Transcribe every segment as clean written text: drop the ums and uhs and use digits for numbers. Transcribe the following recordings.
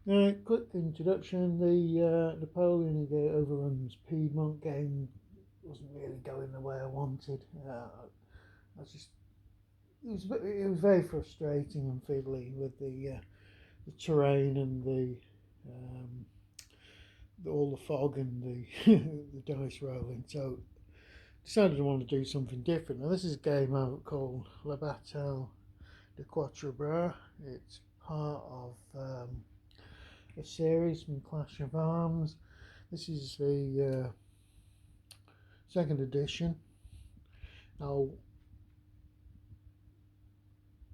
Quick introduction. The Napoleon overruns Piedmont game wasn't really going the way I wanted. I just it was very frustrating and fiddly with the terrain and um, all the fog and the the dice rolling. So decided I want to do something different. Now this is a game out called La Bataille de Quatre. It's part of a series from Clash of Arms. This is the second edition. Now,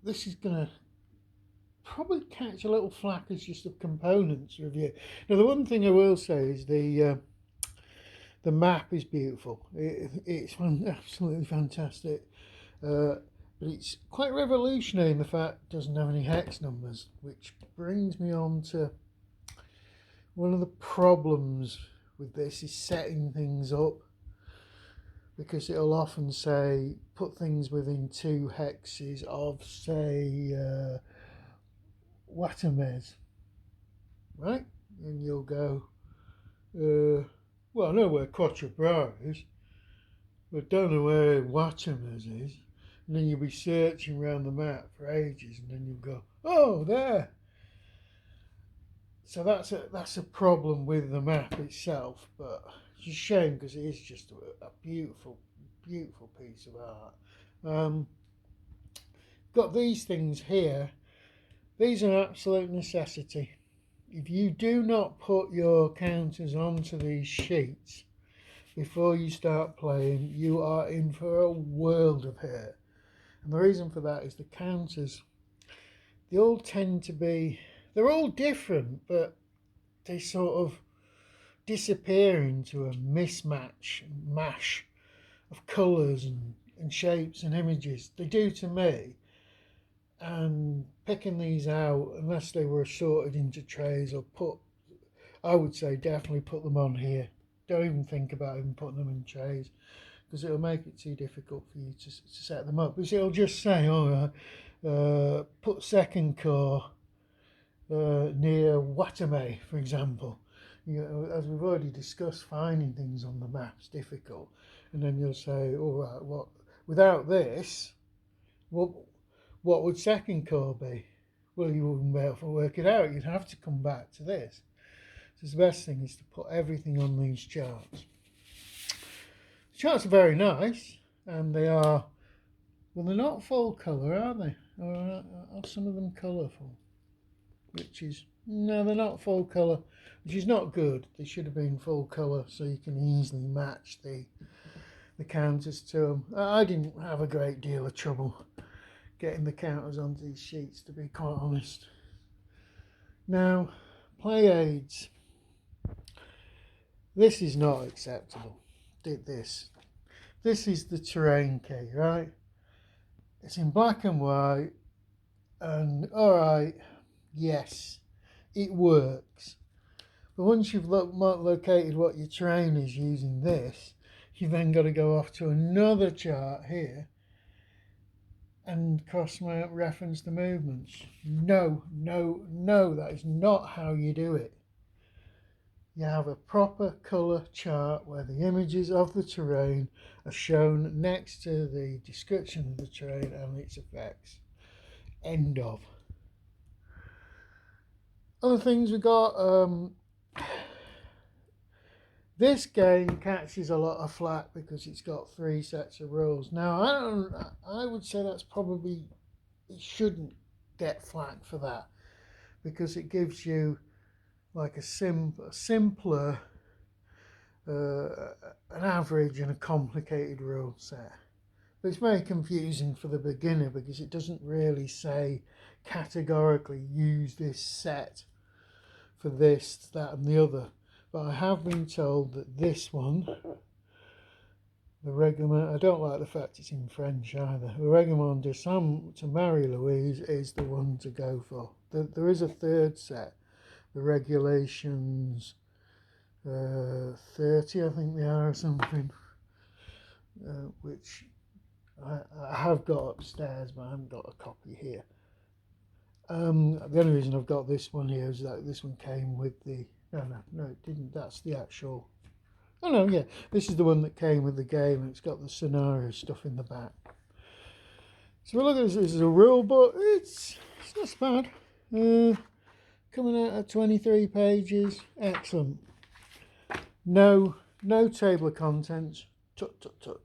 this is going to probably catch a little flack as just a components review. Now, the one thing I will say is the map is beautiful. It's absolutely fantastic. But it's quite revolutionary in the fact it doesn't have any hex numbers, which brings me on to one of the problems with this is setting things up, because it'll often say put things within two hexes of, say, Watamez, right? And you'll go, well, I know where Quatre Bras is, but don't know where Watamez is. And then you'll be searching around the map for ages, and then you'll go, oh, there. So that's a problem with the map itself, but it's a shame because it is just a beautiful, beautiful piece of art. Um, got these things here. These are an absolute necessity. If you do not put your counters onto these sheets before you start playing, you are in for a world of hurt. And the reason for that is the counters, they all tend to be, they're all different, but they sort of disappear into a mismatch, mash of colours and shapes and images. They do to me. And picking these out, unless they were sorted into trays or put, I would say definitely put them on here. Don't even think about even putting them in trays, because it'll make it too difficult for you to set them up. Because it'll just say, oh, put second core near Watame, for example. You know, as we've already discussed, finding things on the map's difficult. And then you'll say, all right, what without this, what what would second core be? Well, you wouldn't be able to work it out. You'd have to come back to this. So the best thing is to put everything on these charts. The charts are very nice, and they are, well, they're not full colour, are they? Or are some of them colourful? Which is, no, they're not full colour, which is not good. They should have been full colour so you can easily match the counters to them. I didn't have a great deal of trouble getting the counters onto these sheets, to be quite honest. Now, play aids. This is not acceptable. This is the terrain key, right? It's in black and white, and alright, yes, it works. But once you've located what your terrain is using this, you've then got to go off to another chart here and cross-reference the movements. No, no, no, that is not how you do it. You have a proper colour chart where the images of the terrain are shown next to the description of the terrain and its effects. End of. Other things we got, this game catches a lot of flack because it's got 3 sets of rules. Now, I would say that's probably, it shouldn't get flack for that, because it gives you like a simpler, an average and a complicated rule set. But it's very confusing for the beginner because it doesn't really say categorically use this set for this, that and the other. But I have been told that this one, the Règlement, I don't like the fact it's in French either. The Règlement de Saint to Marie-Louise is the one to go for. There is a third set, the regulations 30, I think they are, or something, which I have got upstairs, but I haven't got a copy here. The only reason I've got this one here is that this one came with the... No, it didn't. That's the actual... Oh, no, yeah. This is the one that came with the game, and it's got the scenario stuff in the back. So we look at this as a rule book. It's not so bad. Coming out at 23 pages. Excellent. No table of contents. Tut, tut, tut.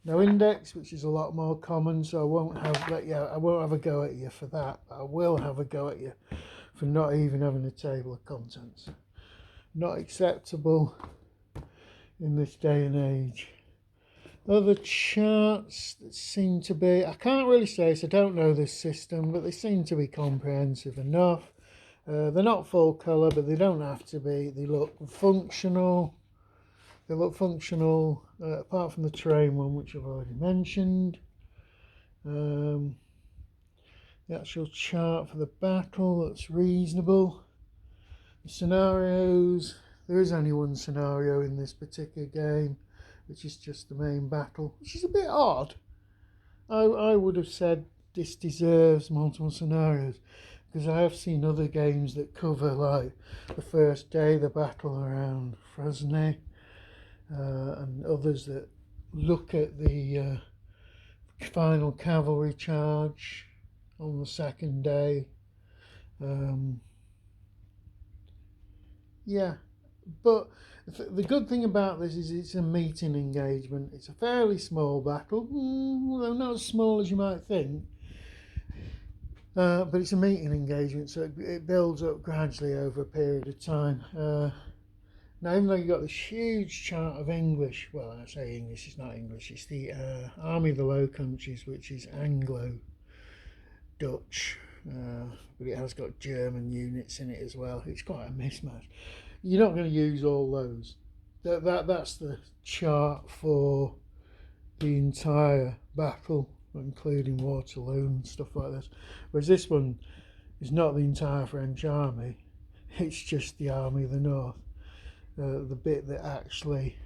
No index, which is a lot more common, so I won't have a go at you for that. I will have a go at you for not even having a table of contents. Not acceptable in this day and age. Other charts that seem to be, I can't really say, so I don't know this system, but they seem to be comprehensive enough. They're not full colour, but they don't have to be. They look functional. Apart from the terrain one, which I've already mentioned. The actual chart for the battle looks reasonable. The scenarios, there is only one scenario in this particular game, which is just the main battle, which is a bit odd. I would have said this deserves multiple scenarios, because I have seen other games that cover, like the first day, the battle around Fresnay, and others that look at the final cavalry charge on the second day. Yeah, but the good thing about this is it's a meeting engagement. It's a fairly small battle, although not as small as you might think. But it's a meeting engagement, so it builds up gradually over a period of time. Now, even though you've got this huge chart of English, well, I say English, it's not English, it's the Army of the Low Countries, which is Anglo-Dutch, but it has got German units in it as well. It's quite a mismatch. You're not going to use all those. That's the chart for the entire battle, including Waterloo and stuff like this. Whereas this one is not the entire French army, it's just the Army of the North. The bit that actually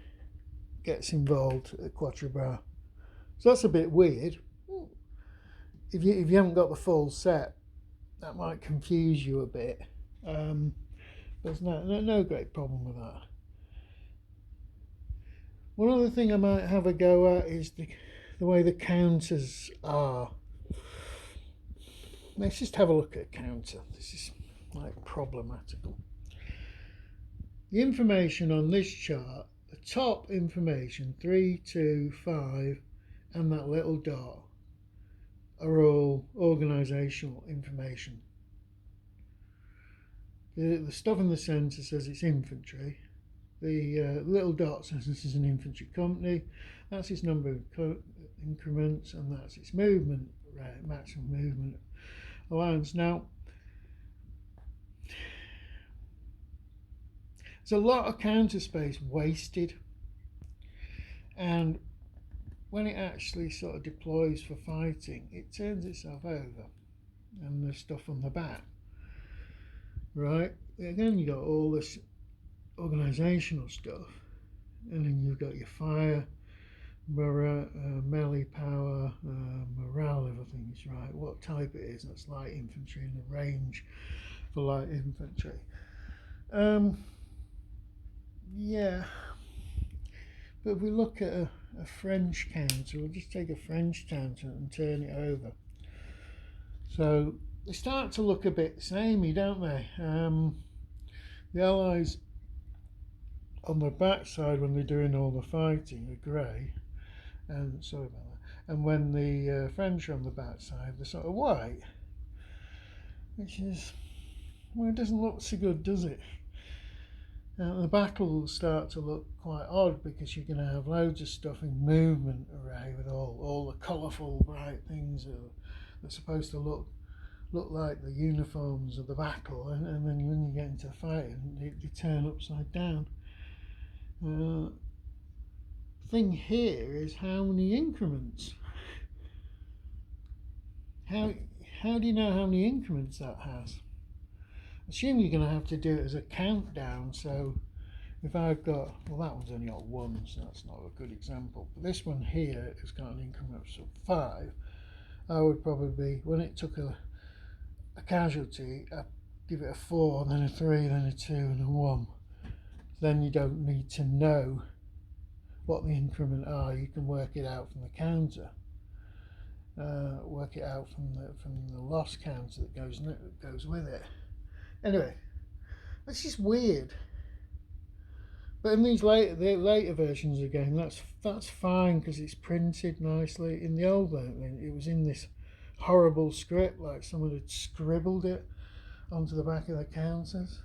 gets involved at Quatre. So that's a bit weird. If you haven't got the full set, that might confuse you a bit. But there's no great problem with that. One other thing I might have a go at is the way the counters are. Let's just have a look at a counter. This is like problematical. The information on this chart, the top information, 3, 2, 5, and that little dot, are all organisational information. The stuff in the centre says it's infantry. The little dot says this is an infantry company. That's its number of increments, and that's its movement rate, maximum movement allowance. Now, there's a lot of counter space wasted, and when it actually sort of deploys for fighting, it turns itself over, and there's stuff on the back. Right, again, you got all this organisational stuff, and then you've got your fire, melee power, morale, everything is right, what type it is, that's light infantry, and the range for light infantry. Yeah, but if we look at a French counter, we'll just take a French counter and turn it over. So they start to look a bit samey, don't they? The Allies on the backside, when they're doing all the fighting, are grey, and sorry about that. And when the French are on the backside, they're sort of white, which is, well, it doesn't look so good, does it? The battle will start to look quite odd, because you're going to have loads of stuff in movement array with all the colourful bright things that are supposed to look like the uniforms of the battle, and then when you get into fighting, they turn upside down. The thing here is how many increments. How do you know how many increments that has? Assume you're going to have to do it as a countdown. So if I've got, well, that one's only got 1, so that's not a good example. But this one here has got an increment of 5. I would probably, when it took a casualty, I give it a 4, then a 3, then a 2 and a 1. Then you don't need to know what the increment are. You can work it out from the counter. Work it out from the loss counter that goes with it. Anyway, that's just weird. But in these the later versions of the game, that's fine because it's printed nicely. In the old version, it was in this horrible script, like someone had scribbled it onto the back of the counters.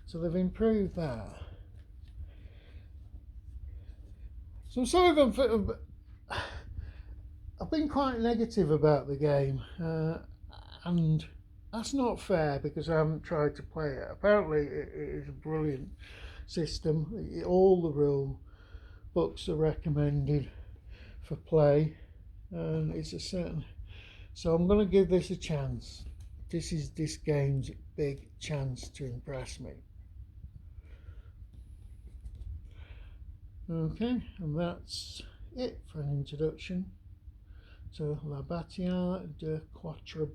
So they've improved that. So I'm sorry I've been quite negative about the game, and that's not fair because I haven't tried to play it. Apparently, it is a brilliant system. All the rule books are recommended for play, and it's a certain. So I'm going to give this a chance. This is this game's big chance to impress me. Okay, and that's it for an introduction to La Bataille de Quatre.